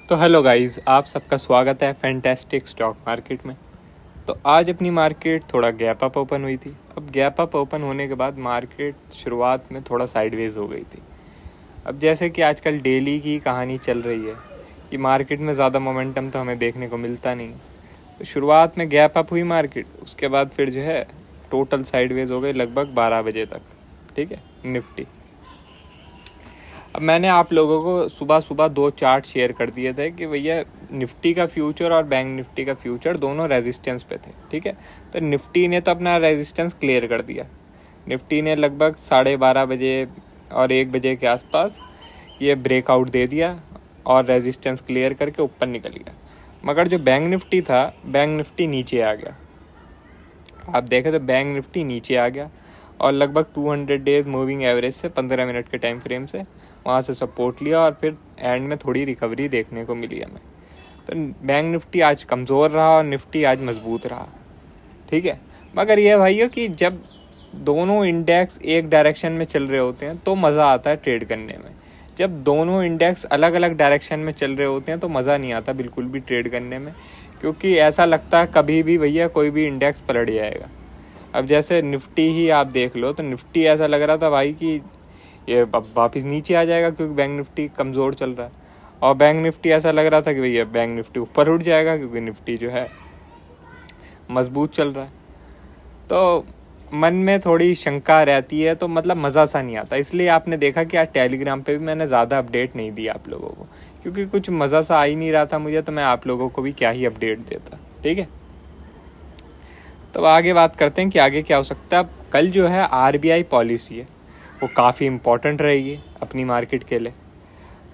तो hello guys, आप सबका स्वागत है फैंटास्टिक स्टॉक मार्केट में। तो आज अपनी मार्केट थोड़ा गैप अप ओपन हुई थी। अब गैप अप ओपन होने के बाद मार्केट शुरुआत में थोड़ा साइडवेज हो गई थी। अब जैसे कि आजकल डेली की कहानी चल रही है कि मार्केट में ज़्यादा मोमेंटम तो हमें देखने को मिलता नहीं। तो शुरुआत में गैप अप हुई मार्केट, उसके बाद फिर जो है टोटल साइडवेज हो गई लगभग 12 बजे तक। ठीक है, निफ्टी। अब मैंने आप लोगों को सुबह सुबह 2 चार्ट शेयर कर दिए थे कि भैया निफ्टी का फ्यूचर और बैंक निफ्टी का फ्यूचर दोनों रेजिस्टेंस पे थे। ठीक है, तो निफ्टी ने तो अपना रेजिस्टेंस क्लियर कर दिया। निफ्टी ने लगभग 12:30 बजे और 1 बजे के आसपास ये ब्रेकआउट दे दिया और रेजिस्टेंस क्लियर करके ऊपर निकल गया। मगर जो बैंक निफ्टी था, बैंक निफ्टी नीचे आ गया। आप देखें तो बैंक निफ्टी नीचे आ गया और लगभग 200 डेज मूविंग एवरेज से 15 मिनट के टाइम फ्रेम से वहाँ से सपोर्ट लिया और फिर एंड में थोड़ी रिकवरी देखने को मिली हमें। तो बैंक निफ्टी आज कमज़ोर रहा और निफ्टी आज मजबूत रहा। ठीक है, मगर ये भाइयों कि जब दोनों इंडेक्स एक डायरेक्शन में चल रहे होते हैं तो मज़ा आता है ट्रेड करने में। जब दोनों इंडेक्स अलग अलग डायरेक्शन में चल रहे होते हैं तो मज़ा नहीं आता बिल्कुल भी ट्रेड करने में, क्योंकि ऐसा लगता है कभी भी भैया कोई भी इंडेक्स पलट जाएगा। अब जैसे निफ्टी ही आप देख लो तो निफ्टी ऐसा लग रहा था भाई कि ये अब वापस नीचे आ जाएगा क्योंकि बैंक निफ्टी कमज़ोर चल रहा है, और बैंक निफ्टी ऐसा लग रहा था कि भैया बैंक निफ्टी ऊपर उठ जाएगा क्योंकि निफ्टी जो है मजबूत चल रहा है। तो मन में थोड़ी शंका रहती है, तो मतलब मज़ा सा नहीं आता। इसलिए आपने देखा कि आज टेलीग्राम पे भी मैंने ज़्यादा अपडेट नहीं दिया आप लोगों को, क्योंकि कुछ मज़ा सा आ ही नहीं रहा था मुझे, तो मैं आप लोगों को भी क्या ही अपडेट देता। ठीक है, तो आगे बात करते हैं कि आगे क्या हो सकता है। कल जो है आरबीआई पॉलिसी है, वो काफ़ी इम्पोर्टेंट रहेगी अपनी मार्केट के लिए।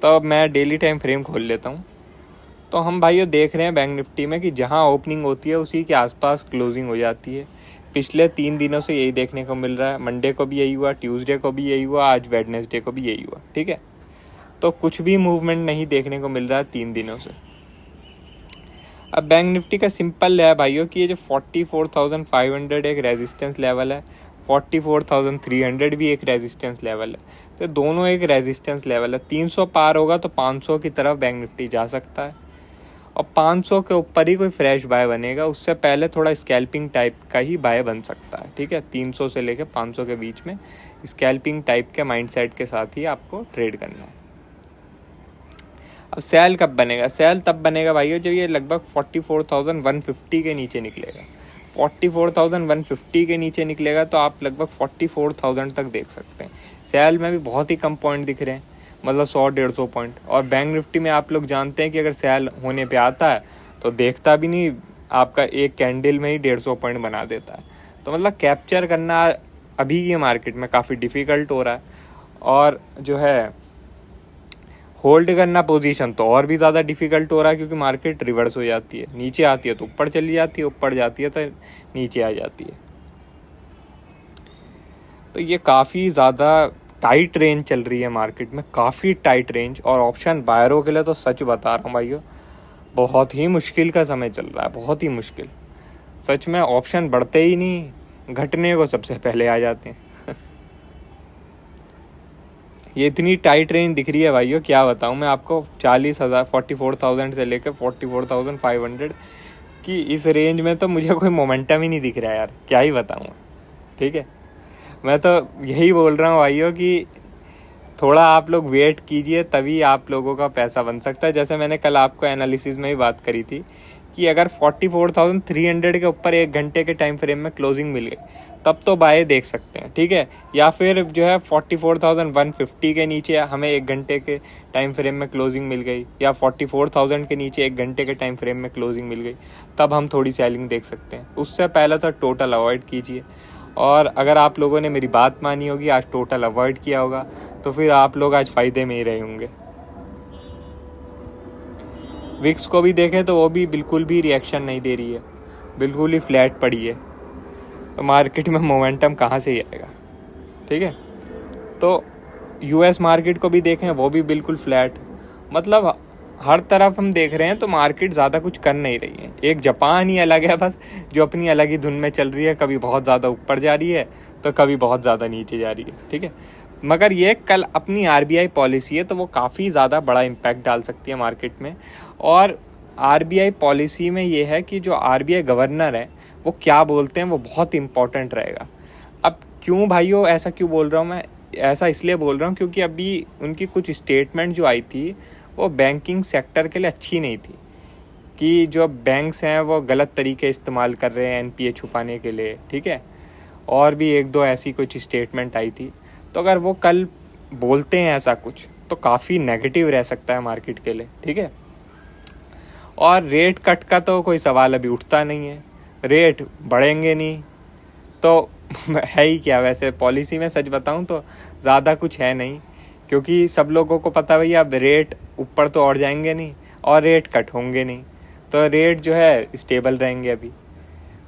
तो अब मैं डेली टाइम फ्रेम खोल लेता हूँ। तो हम भाइयों देख रहे हैं बैंक निफ्टी में कि जहाँ ओपनिंग होती है उसी के आसपास क्लोजिंग हो जाती है। पिछले 3 दिनों से यही देखने को मिल रहा है। मंडे को भी यही हुआ, ट्यूसडे को भी यही हुआ, आज वेडनेसडे को भी यही हुआ। ठीक है, तो कुछ भी मूवमेंट नहीं देखने को मिल रहा है 3 दिनों से। अब बैंक निफ्टी का सिंपल है भाइयों कि ये जो 44,500 एक रेजिस्टेंस लेवल है, 44,300 भी एक रेजिस्टेंस लेवल है। तो दोनों एक रेजिस्टेंस लेवल है। 300 पार होगा तो 500 की तरफ बैंक निफ्टी जा सकता है, और 500 के ऊपर ही कोई फ्रेश बाय बनेगा। उससे पहले थोड़ा स्कैल्पिंग टाइप का ही बाय बन सकता है। ठीक है, 300 से लेकर 500 के बीच में स्कैल्पिंग टाइप के माइंडसेट के साथ ही आपको ट्रेड करना है। अब सेल कब बनेगा? सेल तब बनेगा भाइयों जब ये लगभग 44,150 के नीचे निकलेगा। 44,150 के नीचे निकलेगा तो आप लगभग 44,000 तक देख सकते हैं। सेल में भी बहुत ही कम पॉइंट दिख रहे हैं, मतलब 100-150 पॉइंट। और बैंक निफ्टी में आप लोग जानते हैं कि अगर सेल होने पे आता है तो देखता भी नहीं, आपका एक कैंडल में ही 150 पॉइंट बना देता है। तो मतलब कैप्चर करना अभी की मार्केट में काफ़ी डिफ़िकल्ट हो रहा है, और जो है होल्ड करना पोजीशन तो और भी ज़्यादा डिफिकल्ट हो रहा है, क्योंकि मार्केट रिवर्स हो जाती है। नीचे आती है तो ऊपर चली जाती है, ऊपर जाती है तो नीचे आ जाती है। तो ये काफ़ी ज़्यादा टाइट रेंज चल रही है मार्केट में, काफ़ी टाइट रेंज। और ऑप्शन बायरों के लिए तो सच बता रहा हूँ भाइयों, बहुत ही मुश्किल का समय चल रहा है, बहुत ही मुश्किल। सच में ऑप्शन बढ़ते ही नहीं, घटने को सबसे पहले आ जाते हैं। ये इतनी टाइट रेंज दिख रही है भाइयों, क्या बताऊँ मैं आपको। 40,000 44,000 से लेकर 44,500 की इस रेंज में तो मुझे कोई मोमेंटम ही नहीं दिख रहा है यार, क्या ही बताऊँ। ठीक है, मैं तो यही बोल रहा हूँ भाइयों कि थोड़ा आप लोग वेट कीजिए, तभी आप लोगों का पैसा बन सकता है। जैसे मैंने कल आपको एनालिसिस में ही बात करी थी कि अगर 44,300 के ऊपर 1 घंटे के टाइम फ्रेम में क्लोजिंग मिल गई तब तो बाय देख सकते हैं। ठीक है, या फिर जो है 44,150 के नीचे हमें 1 घंटे के टाइम फ्रेम में क्लोजिंग मिल गई, या 44,000 के नीचे 1 घंटे के टाइम फ्रेम में क्लोजिंग मिल गई, तब हम थोड़ी सेलिंग देख सकते हैं। उससे पहले तो टोटल अवॉइड कीजिए। और अगर आप लोगों ने मेरी बात मानी होगी, आज टोटल अवॉइड किया होगा, तो फिर आप लोग आज फ़ायदे में ही रहे होंगे। विक्स को भी देखें तो वो भी बिल्कुल भी रिएक्शन नहीं दे रही है, बिल्कुल ही फ्लैट पड़ी है। तो मार्केट में मोमेंटम कहाँ से ही आएगा। ठीक है, तो यूएस मार्केट को भी देखें, वो भी बिल्कुल फ्लैट। मतलब हर तरफ हम देख रहे हैं तो मार्केट ज़्यादा कुछ कर नहीं रही है। एक जापान ही अलग है बस, जो अपनी अलग ही धुन में चल रही है, कभी बहुत ज़्यादा ऊपर जा रही है तो कभी बहुत ज़्यादा नीचे जा रही है। ठीक है, मगर ये कल अपनी आरबीआई पॉलिसी है तो वो काफ़ी ज़्यादा बड़ा इम्पैक्ट डाल सकती है मार्केट में। और आरबीआई पॉलिसी में ये है कि जो आरबीआई गवर्नर है वो क्या बोलते हैं वो बहुत इम्पोर्टेंट रहेगा। अब क्यों भाइयों ऐसा क्यों बोल रहा हूँ मैं, ऐसा इसलिए बोल रहा हूँ क्योंकि अभी उनकी कुछ स्टेटमेंट जो आई थी वो बैंकिंग सेक्टर के लिए अच्छी नहीं थी, कि जो बैंक्स हैं वो गलत तरीके इस्तेमाल कर रहे हैं एनपीए छुपाने के लिए, ठीक है। और भी एक दो ऐसी कुछ स्टेटमेंट आई थी। तो अगर वो कल बोलते हैं ऐसा कुछ तो काफ़ी नेगेटिव रह सकता है मार्केट के लिए, ठीक है। और रेट कट का तो कोई सवाल अभी उठता नहीं है, रेट बढ़ेंगे नहीं तो है ही क्या। वैसे पॉलिसी में सच बताऊं तो ज़्यादा कुछ है नहीं, क्योंकि सब लोगों को पता भैया अब रेट ऊपर तो और जाएंगे नहीं और रेट कट होंगे नहीं, तो रेट जो है स्टेबल रहेंगे अभी।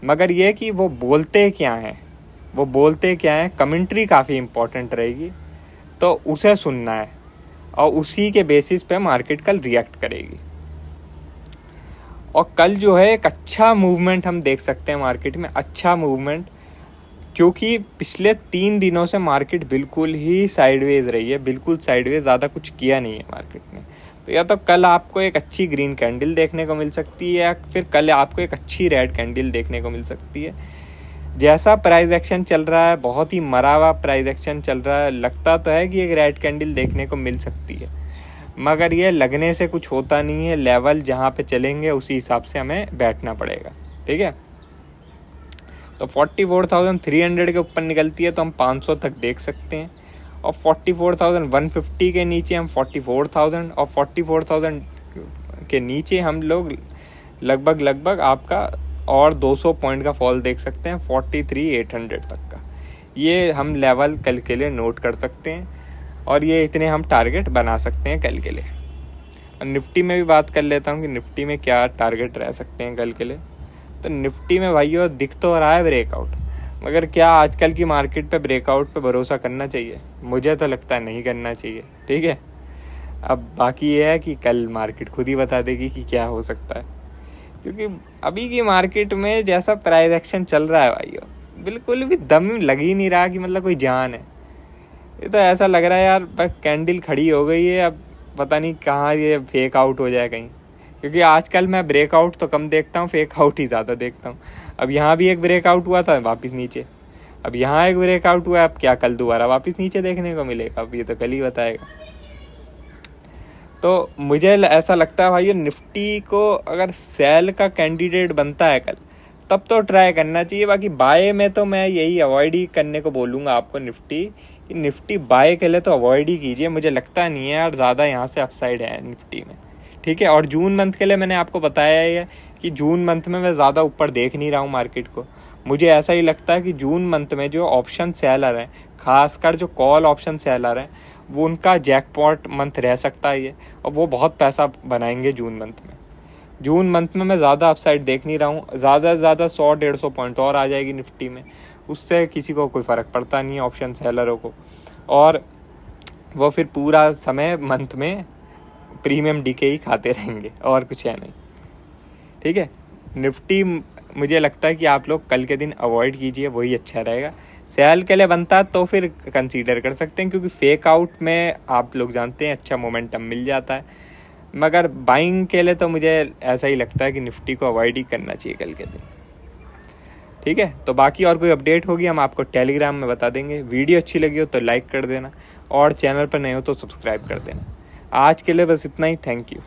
मगर ये कि वो बोलते क्या हैं, वो बोलते क्या हैं, कमेंट्री काफ़ी इम्पोर्टेंट रहेगी, तो उसे सुनना है और उसी के बेसिस पे मार्केट कल रिएक्ट करेगी। और कल जो है एक अच्छा मूवमेंट हम देख सकते हैं मार्केट में, अच्छा मूवमेंट, क्योंकि पिछले 3 दिनों से मार्केट बिल्कुल ही साइडवेज रही है, बिल्कुल साइडवेज, ज़्यादा कुछ किया नहीं है मार्केट ने। तो या तो कल आपको एक अच्छी ग्रीन कैंडल देखने को मिल सकती है या फिर कल आपको एक अच्छी रेड कैंडल देखने को मिल सकती है। जैसा प्राइस एक्शन चल रहा है, बहुत ही मरा हुआ प्राइस एक्शन चल रहा है, लगता तो है कि एक रेड कैंडल देखने को मिल सकती है, मगर ये लगने से कुछ होता नहीं है। लेवल जहाँ पे चलेंगे उसी हिसाब से हमें बैठना पड़ेगा, ठीक है। तो 44,300 के ऊपर निकलती है तो हम 500 तक देख सकते हैं, और 44,150 के नीचे हम 44,000, और 44,000 के नीचे हम लोग लगभग आपका और 200 पॉइंट का फॉल देख सकते हैं 43,800 तक का। ये हम लेवल कल के लिए नोट कर सकते हैं और ये इतने हम टारगेट बना सकते हैं कल के लिए। और निफ्टी में भी बात कर लेता हूँ कि निफ्टी में क्या टारगेट रह सकते हैं कल के लिए। तो निफ्टी में भाइयों दिख तो रहा है ब्रेकआउट, मगर क्या आजकल की मार्केट पे ब्रेकआउट पे भरोसा करना चाहिए? मुझे तो लगता है नहीं करना चाहिए, ठीक है। अब बाकी ये है कि कल मार्केट खुद ही बता देगी कि क्या हो सकता है, क्योंकि अभी की मार्केट में जैसा प्राइस एक्शन चल रहा है भाइयों, बिल्कुल भी दम लग ही नहीं रहा कि मतलब कोई जान है। ये तो ऐसा लग रहा है यार बस कैंडल खड़ी हो गई है, अब पता नहीं कहाँ ये फेक आउट हो जाए कहीं, क्योंकि आजकल मैं ब्रेकआउट तो कम देखता हूँ, फेक आउट ही ज़्यादा देखता हूँ। अब यहाँ भी एक ब्रेकआउट हुआ था वापस नीचे, अब यहाँ एक ब्रेकआउट हुआ, अब क्या कल दोबारा वापस नीचे देखने को मिलेगा, अब ये तो कल ही बताएगा। तो मुझे ऐसा लगता है भाई निफ्टी को अगर सेल का कैंडिडेट बनता है कल तब तो ट्राई करना चाहिए। बाकी बाय में तो मैं यही अवॉइड ही करने को बोलूँगा आपको, निफ्टी बाय के लिए तो अवॉइड ही कीजिए। मुझे लगता नहीं है यार ज़्यादा यहाँ से अपसाइड है निफ्टी में, ठीक है। और जून मंथ के लिए मैंने आपको बताया ही है कि जून मंथ में मैं ज़्यादा ऊपर देख नहीं रहा हूँ मार्केट को। मुझे ऐसा ही लगता है कि जून मंथ में जो ऑप्शन सेलर हैं, खासकर जो कॉल ऑप्शन सेलर हैं, वो उनका जैकपॉट मंथ रह सकता है ये, और वो बहुत पैसा बनाएंगे जून मंथ में। जून मंथ में मैं ज़्यादा अपसाइड देख नहीं रहा हूँ, ज़्यादा से ज़्यादा 100-150 पॉइंट और आ जाएगी निफ्टी में, उससे किसी को कोई फ़र्क पड़ता नहीं है ऑप्शन सेलरों को, और वो फिर पूरा समय मंथ में प्रीमियम डीके ही खाते रहेंगे और कुछ है नहीं, ठीक है। निफ्टी मुझे लगता है कि आप लोग कल के दिन अवॉइड कीजिए, वही अच्छा रहेगा। सेल के लिए बनता है तो फिर कंसीडर कर सकते हैं, क्योंकि फेक आउट में आप लोग जानते हैं अच्छा मोमेंटम मिल जाता है, मगर बाइंग के लिए तो मुझे ऐसा ही लगता है कि निफ्टी को अवॉइड ही करना चाहिए कल के दिन, ठीक है। तो बाकी और कोई अपडेट होगी हम आपको टेलीग्राम में बता देंगे। वीडियो अच्छी लगी हो तो लाइक कर देना और चैनल पर नए हो तो सब्सक्राइब कर देना। आज के लिए बस इतना ही, थैंक यू।